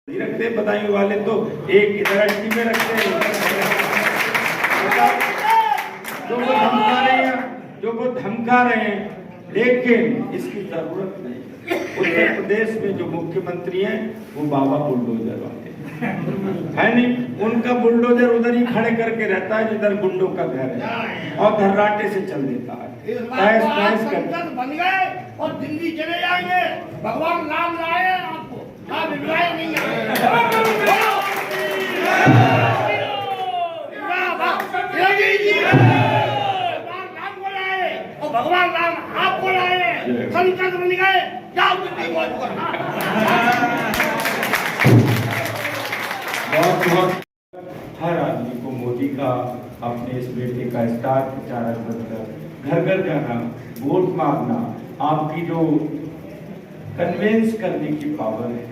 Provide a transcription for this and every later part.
रखते बधाई वाले तो एक इधर अटकी में रखते हैं, जो वो धमका रहे हैं, लेकिन इसकी जरूरत नहीं। उत्तर प्रदेश में जो मुख्यमंत्री हैं वो बाबा बुलडोजर वाले है नहीं, उनका बुलडोजर उधर ही खड़े करके रहता है जिधर गुंडों का घर है और धर्राटे से चल देता है। बन गए और दिल्ली चले जाएंगे, भगवान नाम लाए आपको नहीं और भगवान राम आपको लाए, संकट बन गए, जाओ दिल्ली मौज करना। बहुत हर आदमी को मोदी का अपने इस बेटे का स्टार प्रचारक बनकर घर घर जाना, वोट मांगना, आपकी जो कन्वेंस करने की पावर है,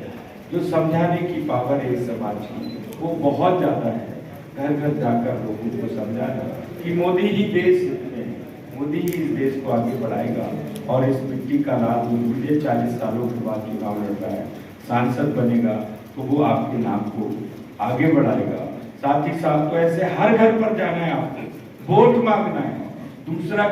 जो समझाने की पावर है इस समाज की, वो बहुत ज्यादा है। घर घर जाकर लोगों को समझाना कि मोदी ही देश है, मोदी ही इस देश को आगे बढ़ाएगा और इस मिट्टी का लाल मुझे 40 सालों के बाद चुनाव लड़ता है, सांसद बनेगा तो वो आपके नाम को आगे बढ़ाएगा। साथ ही साथ तो ऐसे हर घर पर जाना है, आपको वोट मांगना है। दूसरा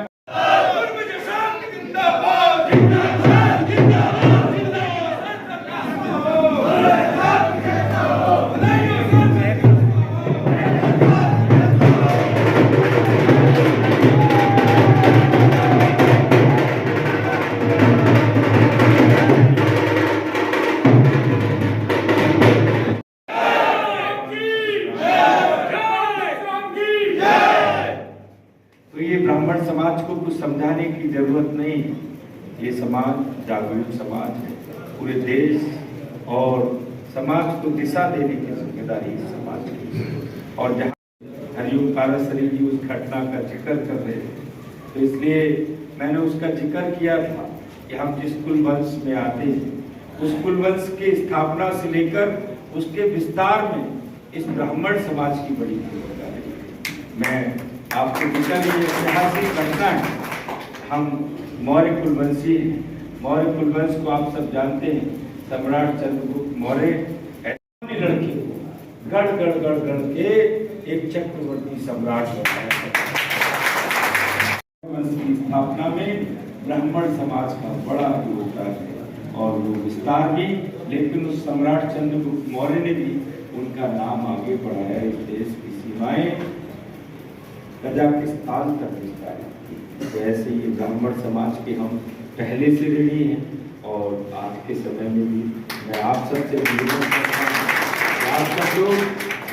तो ये ब्राह्मण समाज को कुछ समझाने की जरूरत नहीं। ये समाज जागरूक समाज है, पूरे देश और समाज को दिशा देने की जिम्मेदारी इस समाज की। और जहाँ हरिओम पाराशरी जी उस घटना का जिक्र कर रहे थे, तो इसलिए मैंने उसका जिक्र किया था कि हम जिस कुलवंश में आते हैं, उस कुलवंश की स्थापना से लेकर उसके विस्तार में इस ब्राह्मण समाज की बड़ी भूमिका है। मैं आपको दिशा ये ऐतिहासिक घटना है, हम मौर्य कुलवंशी हैं। मौर्य कुलवंश को आप सब जानते हैं, सम्राट चंद्रगुप्त मौर्य लड़के गढ़ गढ़ गढ़ गढ़ के एक चक्रवर्ती सम्राट बनाया। की स्थापना में ब्राह्मण समाज का बड़ा योगदान है और वो विस्तार भी, लेकिन उस सम्राट चंद्रगुप्त मौर्य ने भी उनका नाम आगे बढ़ाया, इस देश की सीमाएं कजाकिस्तान तक विस्तारित की। तो ऐसे ये ब्राह्मण समाज के हम पहले से ऋणी हैं और आज के समय में भी मैं आप सबसे निवेदन करता हूँ, आप सब लोग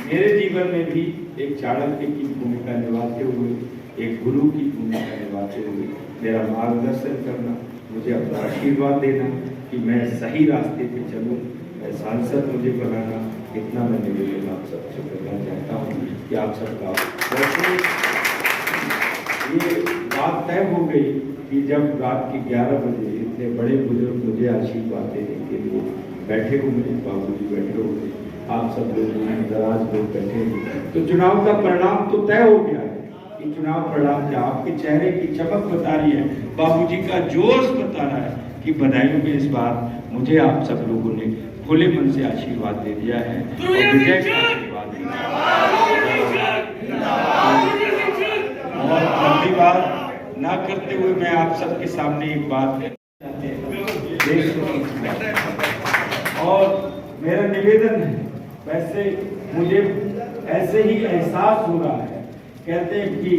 मेरे जीवन में भी एक चाणक्य की भूमिका निभाते हुए, एक गुरु की भूमिका निभाते हुए मेरा मार्गदर्शन करना, मुझे अपना आशीर्वाद देना कि मैं सही रास्ते पे चलूँ, मैं सांसद मुझे बनाना, इतना मैं निवेदन आप सबसे करना चाहता हूँ कि आप सबका ये बात तय हो गई कि जब रात के 11 बजे इतने बड़े बुजुर्ग मुझे आशीर्वाद देने के लिए बैठे हुए, बाबूजी बैठे हुए, आप सब लोग दराज लोग बैठे हुए, तो चुनाव का परिणाम तो तय हो गया है। कि चुनाव परिणाम क्या आपके चेहरे की चमक बता रही है, बाबूजी का जोश बता रहा है कि बधाइयों में इस बार मुझे आप सब लोगों ने खुले मन से आशीर्वाद दे दिया है और विजय का आशीर्वाद दिया। और लंबी बात ना करते हुए मैं आप सबके सामने एक बात देश और मेरा निवेदन है, वैसे मुझे ऐसे ही एहसास हो रहा है, कहते हैं कि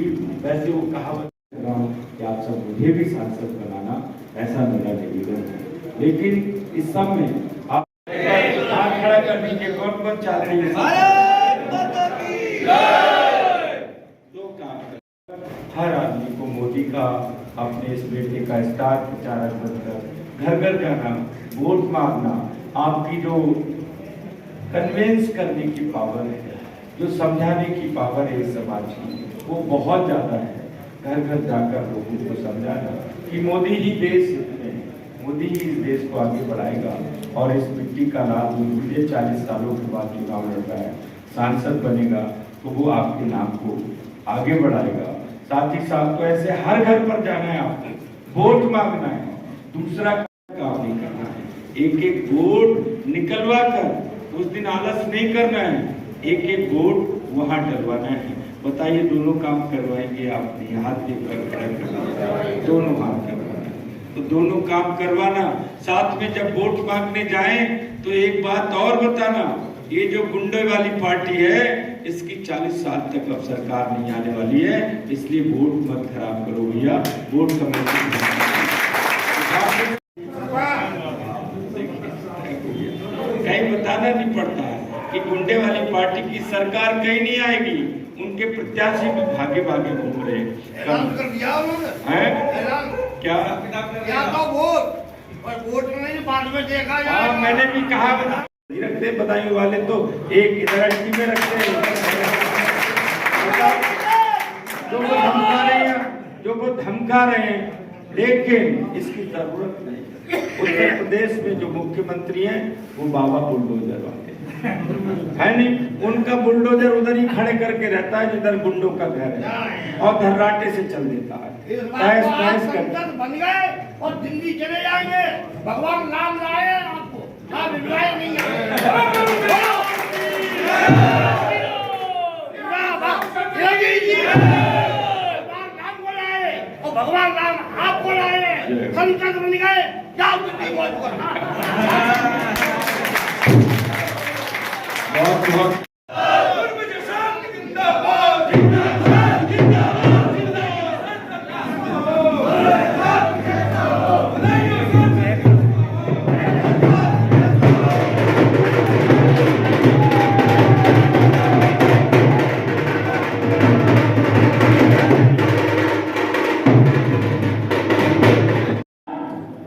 वैसे वो कहावत कि आप सब मुझे भी सांसद बनाना, ऐसा मेरा निवेदन है। लेकिन इस सब में आप हाथ खड़ा कर दीजिए, कौन चाहते हैं हर आदमी को मोदी का अपने इस बेटे का स्टार प्रचारक बनकर घर घर जाना, वोट मांगना, आपकी जो कन्वेंस करने की पावर है, जो समझाने की पावर है इस समाज की, वो बहुत ज्यादा है। घर घर जाकर लोगों को समझाना कि मोदी ही देश है, मोदी ही इस देश को आगे बढ़ाएगा और इस मिट्टी का लाल मुझे 40 सालों के बाद चुनाव लड़ता है, सांसद बनेगा तो वो आपके नाम को आगे बढ़ाएगा। साथ ही साथ तो ऐसे हर घर पर जाना है, आपको वोट मांगना है। दूसरा काम नहीं करना है, एक एक वोट निकलवा कर उस दिन आलस नहीं करना है, एक एक वोट वहां डलवाना है। बताइए दोनों काम करवाएंगे आप? हाथ के खड़ा कर, दोनों हाथ करवाना, तो दोनों काम करवाना। साथ में जब वोट मांगने जाएं तो एक बात और बताना, ये जो गुंडे वाली पार्टी है इसकी 40 साल तक अब सरकार नहीं आने वाली है, इसलिए वोट मत खराब करो भैया, वोट कहीं बताना नहीं पड़ता है कि गुंडे वाली पार्टी की सरकार कहीं नहीं आएगी, उनके प्रत्याशी भी भागे भागे घूम रहे हैं। क्या वोट नहीं बाद में देखा जाए। हाँ, मैंने भी कहा रखते बदायूं वाले तो एक इधर अटकी में रखते हैं, जो वो धमका रहे हैं, जो वो धमका रहे हैं, लेकिन इसकी जरूरत नहीं। उत्तर प्रदेश में जो मुख्यमंत्री हैं वो बाबा बुलडोजर वाले है नहीं, उनका बुलडोजर उधर ही खड़े करके रहता है जिधर गुंडों का घर है, और धर्राटे से चल देता है। संसद बन गए और दिल्ली चले जाएंगे, भगवान राम लाए आपको, नहीं भगवान राम आपको लाए, संसद बन गए, जाओ दिल्ली बहुत बहुत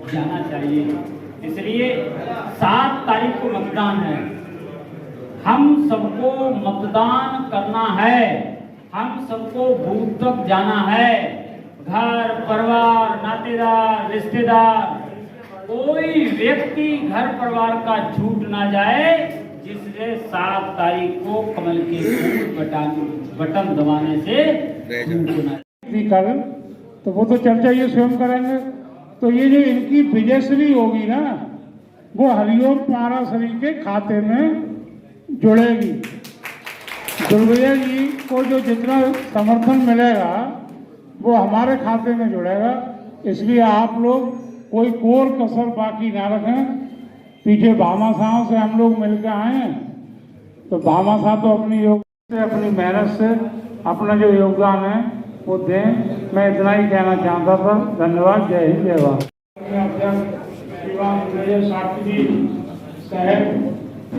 जाना चाहिए। इसलिए 7 तारीख को मतदान है, हम सबको मतदान करना है, हम सबको बूथ तक जाना है। घर परिवार नातेदार रिश्तेदार कोई व्यक्ति घर परिवार का छूट ना जाए, जिससे 7 तारीख को कमल के फूल बटन दबाने से कल तो वो तो चर्चा ये स्वयं करेंगे। तो ये जो इनकी विजयश्री होगी ना, वो हरिओम पाराशरी के खाते में जुड़ेगी। दुर्गैया जी को जो जितना समर्थन मिलेगा वो हमारे खाते में जुड़ेगा। इसलिए आप लोग कोई कोर कसर बाकी ना रखें। पीछे भामाशाहों से हम लोग मिलकर आए हैं, तो भामाशाह तो अपनी मेहनत से अपना जो योगदान है वो दें। मैं इतना ही कहना चाहता था। धन्यवाद। जय हिंद जय भारत। साथी जी,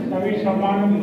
सभी सम्मानित